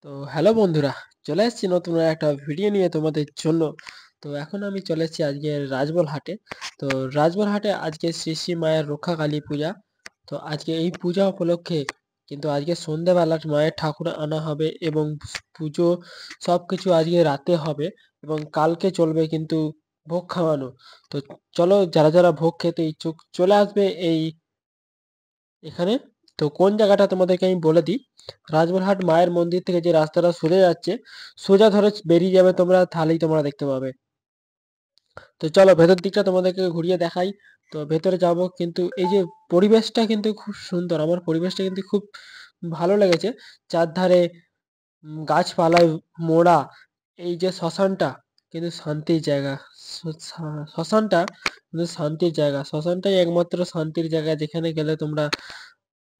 তো হ্যালো বন্ধুরা, চলে এসেছি নতুন একটা ভিডিও নিয়ে তোমাদের জন্য। তো এখন আমি চলে এসেছি আজকে রাজবল হাটে। তো রাজবল হাটে আজকে শ্রী শ্রী মায়ের রক্ষাকালী পূজা। তো আজকে এই পূজা উপলক্ষে কিন্তু আজকে সন্ধ্যেবেলা মায়ের ঠাকুর আনা হবে এবং পুজো সবকিছু আজকে রাতে হবে এবং কালকে চলবে কিন্তু ভোগ খাওয়ানো। তো চলো, যারা যারা ভোগ খেতে ইচ্ছুক চলে আসবে এখানে। তো কোন জায়গাটা তোমাদেরকে আমি বলে দিই। রাজমহলহাট মায়ের মন্দির থেকে যে রাস্তাটা সোজা যাচ্ছে, সোজা ধরে বেরিয়ে যাবে তোমরা, তাহলেই তোমরা দেখতে পাবে। তো চলো ভেতর দিকটা তোমাদেরকে ঘুরিয়ে দেখাই। তো ভেতরে যাব, কিন্তু এই যে পরিবেশটা কিন্তু খুব সুন্দর, আমার পরিবেশটা কিন্তু খুব ভালো লেগেছে। চারধারে গাছপালায় মোড়া। এই যে শ্মশানটা কিন্তু শান্তির জায়গা। শ্মশানটা কিন্তু শান্তির জায়গা, শ্মশানটাই একমাত্র শান্তির জায়গা, যেখানে গেলে তোমরা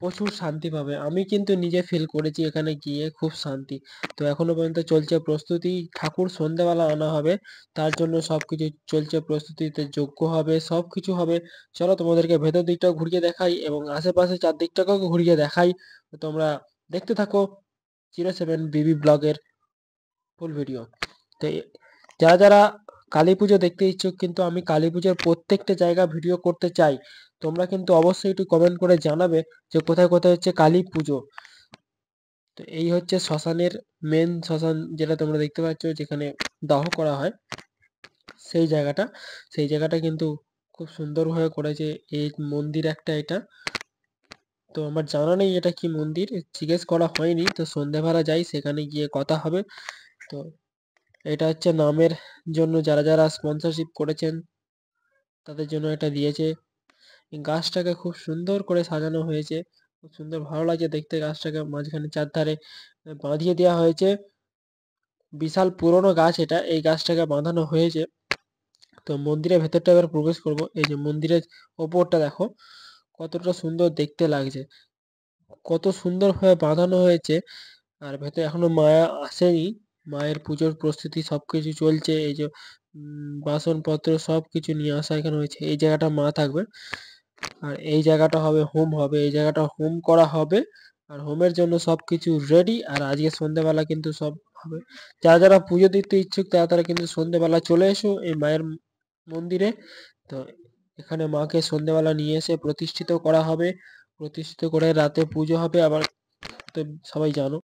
প্রচুর শান্তি পাবে। আমি কিন্তু নিজে ফিল করেছি এখানে গিয়ে খুব শান্তি। তো এখনো পর্যন্ত চলছে প্রস্তুতি, ঠাকুর সন্ধ্যেবেলা আনা হবে, তার জন্য সবকিছু চলছে প্রস্তুতিতে, যজ্ঞ হবে, সবকিছু হবে। চলো তোমাদেরকে ভেতর দিকটা ঘুরিয়ে দেখাই এবং আশেপাশে চারদিকটাকেও ঘুরিয়ে দেখাই। তো তোমরা দেখতে থাকো 07 বিবি ব্লগের ফুল ভিডিও। তো যারা যারা কালী পুজো দেখতে ইচ্ছুক, কিন্তু আমি কালী পুজোর প্রত্যেকটা জায়গা ভিডিও করতে চাই, তোমরা কিন্তু অবশ্যই একটু কমেন্ট করে জানাবে যে কোথায় কোথায় হচ্ছে কালী পুজো। তো এই হচ্ছে শ্মশানের মেন শ্মশান, যেটা তোমরা দেখতে পাচ্ছ, যেখানে দাহ করা হয় সেই জায়গাটা। সেই জায়গাটা কিন্তু খুব সুন্দরভাবে করেছে। এই মন্দির একটা এটা। তো আমার জানা নেই এটা কি মন্দির, জিজ্ঞেস করা হয়নি। তো সন্ধ্যেবেলা যাই, সেখানে গিয়ে কথা হবে। তো এটা হচ্ছে নামের জন্য যারা যারা স্পন্সরশিপ করেছেন তাদের জন্য এটা দিয়েছে। এই গাছটাকে খুব সুন্দর করে সাজানো হয়েছে, খুব সুন্দর ভালো লাগছে দেখতে। গাছটাকে মাঝখানে চারধারে বাঁধিয়ে দেওয়া হয়েছে। বিশাল পুরনো গাছ এটা, এই গাছটাকে বাঁধানো হয়েছে। তো মন্দিরের ভেতরটা এবার প্রবেশ করব। এই যে মন্দিরের ওপরটা দেখো কতটা সুন্দর দেখতে লাগছে, কত সুন্দরভাবে বাঁধানো হয়েছে। আর ভেতরে এখনো মায়া আসেনি, মায়ের পুজোর প্রস্তুতি সবকিছু চলছে। এই যে বাসনপত্র সবকিছু নিয়ে আসা এখানে হয়েছে। এই জায়গাটা মা থাকবে, আর এই জায়গাটা হবে হোম হবে, এই জায়গাটা হোম করা হবে। আর হোমের জন্য সবকিছু রেডি। আর আজকে সন্ধ্যেবেলা কিন্তু সব হবে। যারা যারা পুজো দিতে ইচ্ছুক তারা তারা কিন্তু সন্ধ্যেবেলা চলে এসো এই মায়ের মন্দিরে। তো এখানে মাকে সন্ধ্যেবেলা নিয়ে এসে প্রতিষ্ঠিত করা হবে, প্রতিষ্ঠিত করে রাতে পুজো হবে আবার। তো সবাই জানো